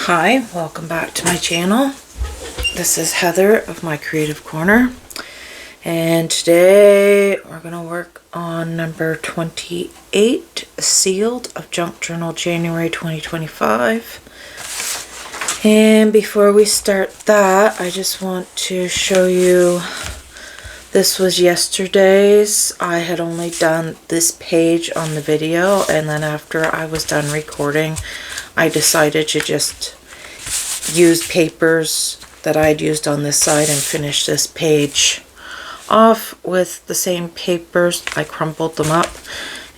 Hi, welcome back to my channel. This is Heather of My Creative Corner, and today we're going to work on number 28, Sealed, of Junk Journal, January 2025. And before we start that, I just want to show you, this was yesterday's. I had only done this page on the video, and then after I was done recording, I decided to just use papers that I'd used on this side and finish this page off with the same papers. I crumpled them up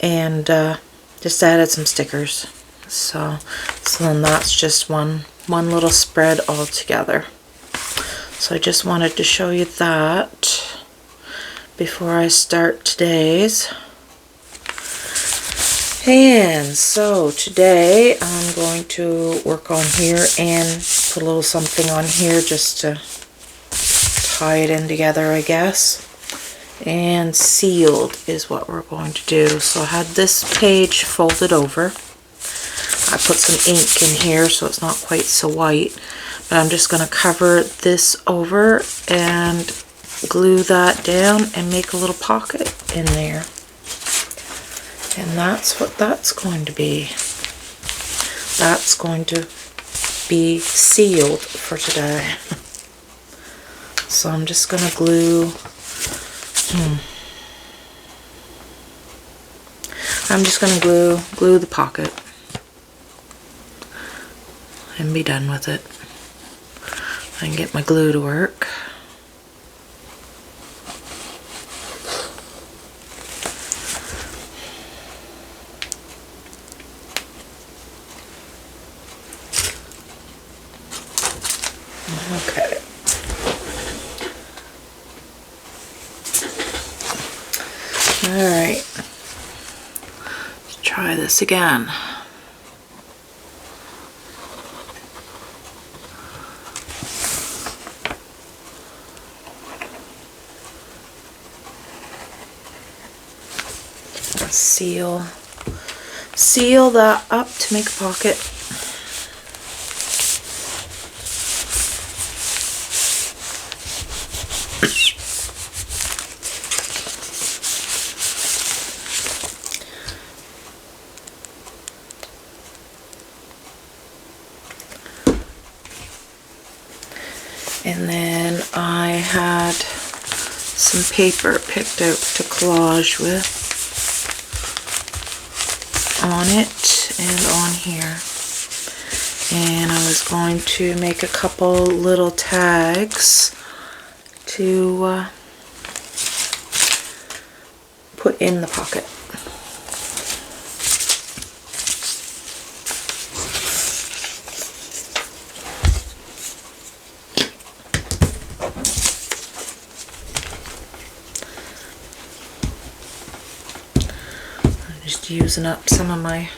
and just added some stickers. So then that's just one little spread all together. So I just wanted to show you that before I start today's. And so today I'm going to work on here and put a little something on here just to tie it in together, I guess. And sealed is what we're going to do. So I had this page folded over. I put some ink in here so it's not quite so white, but I'm just going to cover this over and glue that down and make a little pocket in there. And that's what that's going to be. That's going to be sealed for today. So I'm just going to glue. I'm just going to glue the pocket and be done with it. I can get my glue to work. Okay. Alright. Let's try this again. Seal that up to make a pocket. And then I had some paper picked out to collage with on it and on here. And I was going to make a couple little tags to put in the pocket. Using up some of my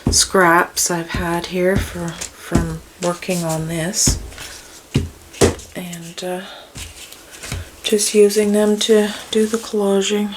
scraps I've had here from working on this, and just using them to do the collaging.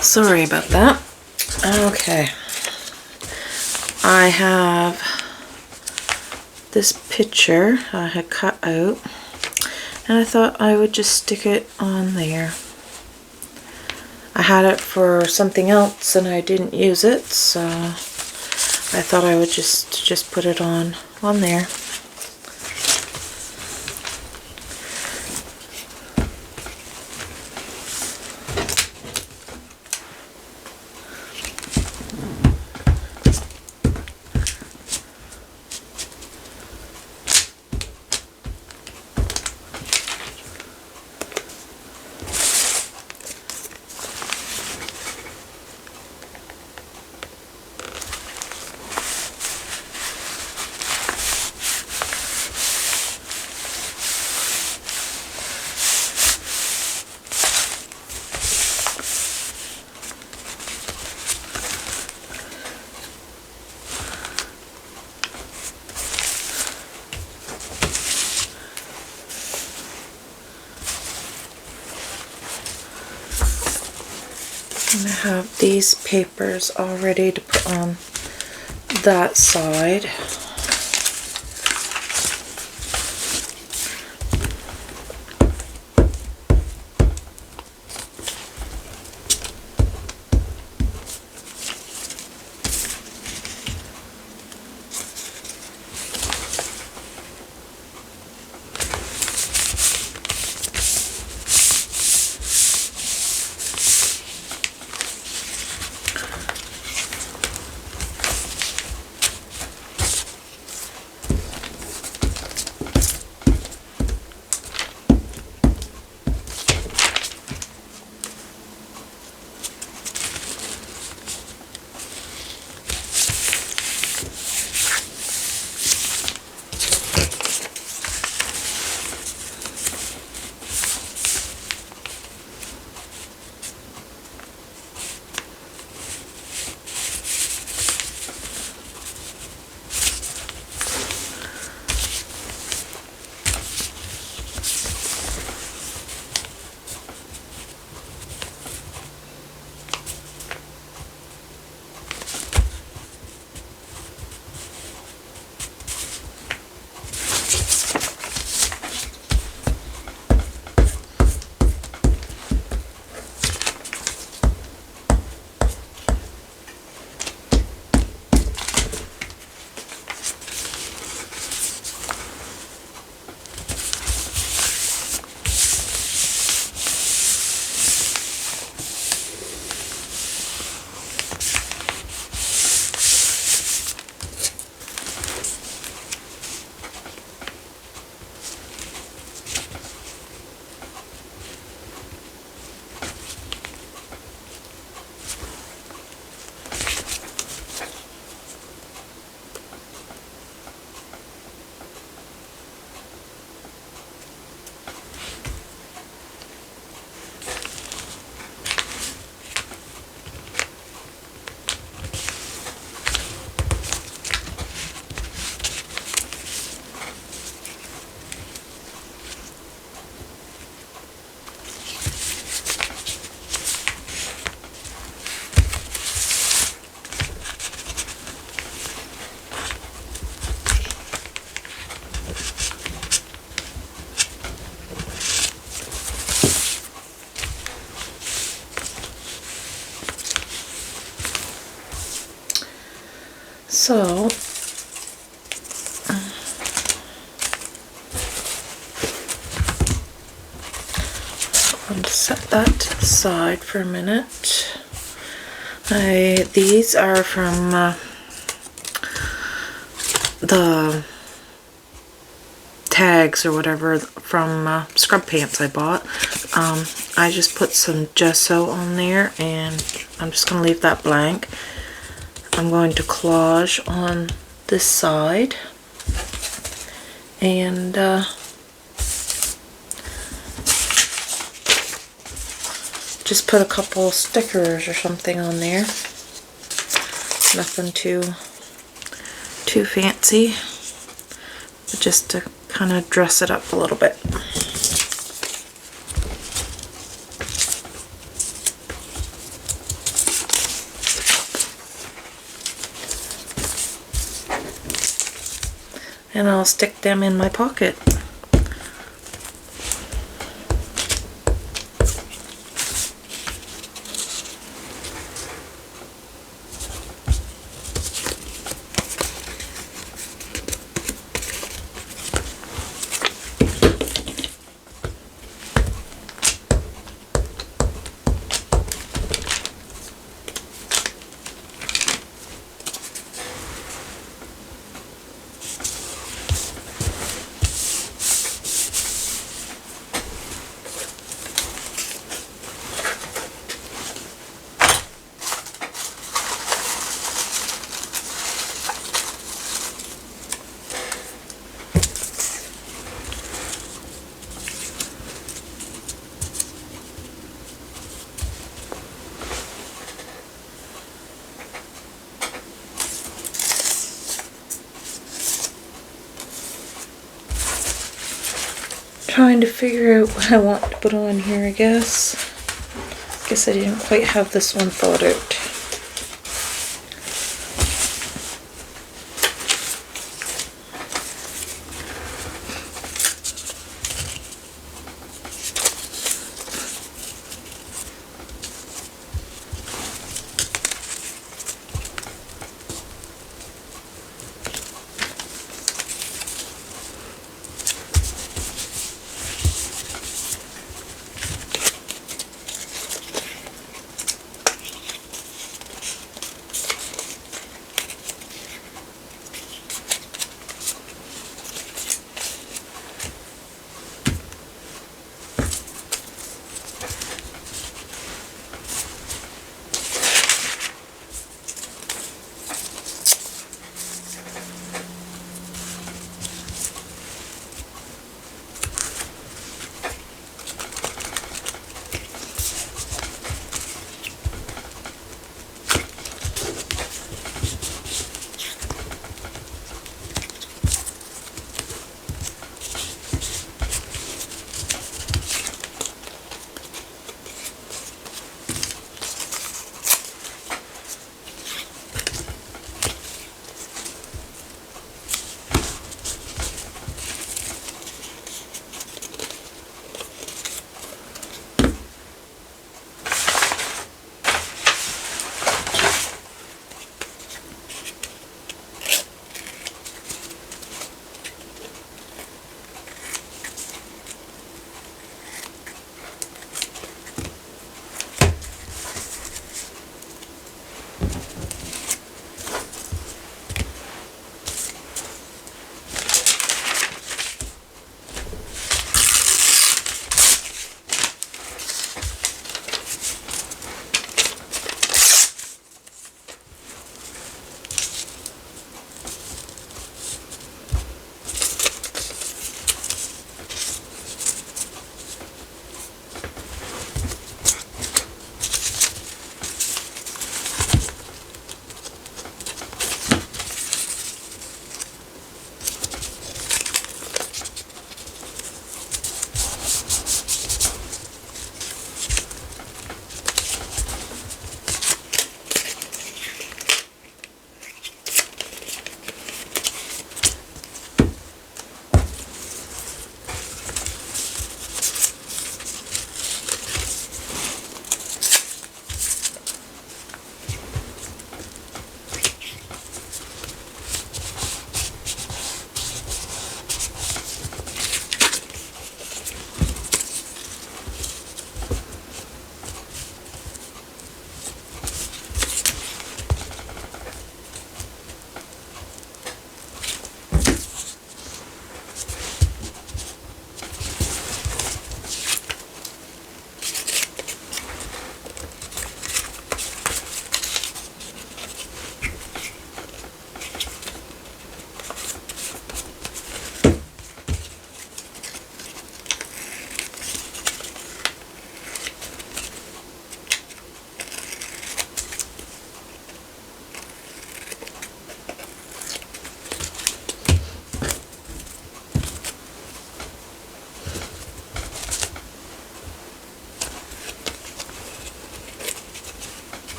Sorry about that. Okay. I have this picture I had cut out, and I thought I would just stick it on there. I had it for something else and I didn't use it, so I thought I would just put it on there. I have these papers all ready to put on that side. So, I'm going to set that to the side for a minute. These are from the tags or whatever from Scrub Pants I bought. I just put some gesso on there and I'm just going to leave that blank. I'm going to collage on this side and just put a couple stickers or something on there. Nothing too fancy, but just to kind of dress it up a little bit. And I'll stick them in my pocket. trying to figure out what I want to put on here, I guess. Guess I didn't quite have this one thought out.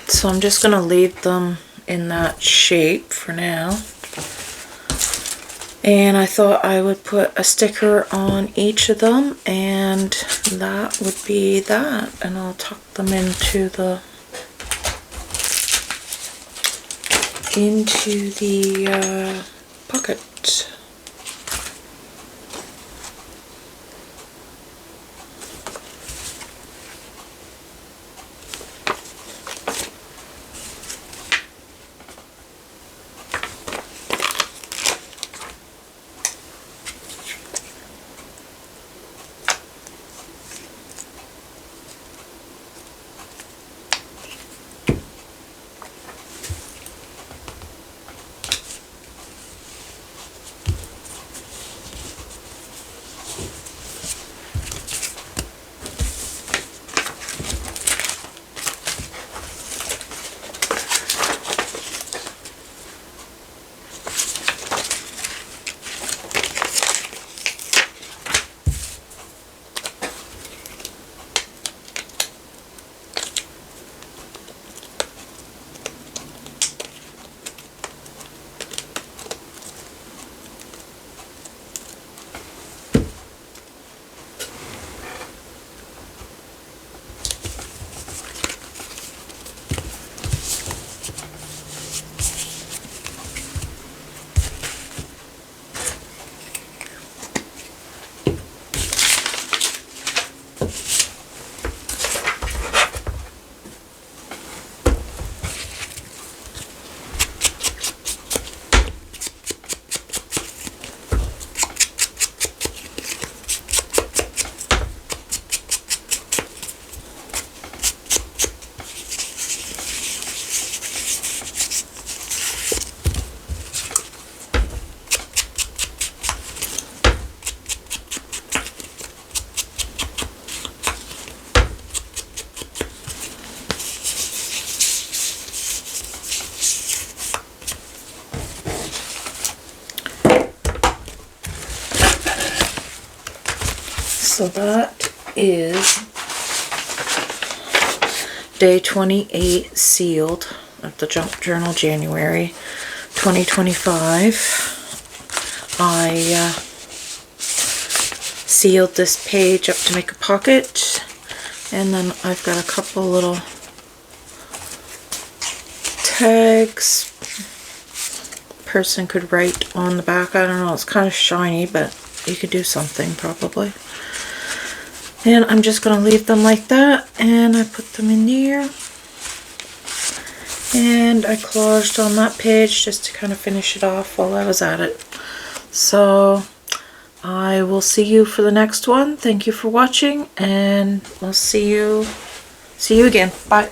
So I'm just going to leave them in that shape for now. And I thought I would put a sticker on each of them, and that would be that. And I'll tuck them into the pocket. So that is day 28 sealed of the Junk Journal, January 2025. I sealed this page up to make a pocket, and then I've got a couple little tags person could write on the back. I don't know, it's kind of shiny, but you could do something probably. And I'm just going to leave them like that, and I put them in there. And I collaged on that page just to kind of finish it off while I was at it. So I will see you for the next one. Thank you for watching, and we'll see you again. Bye.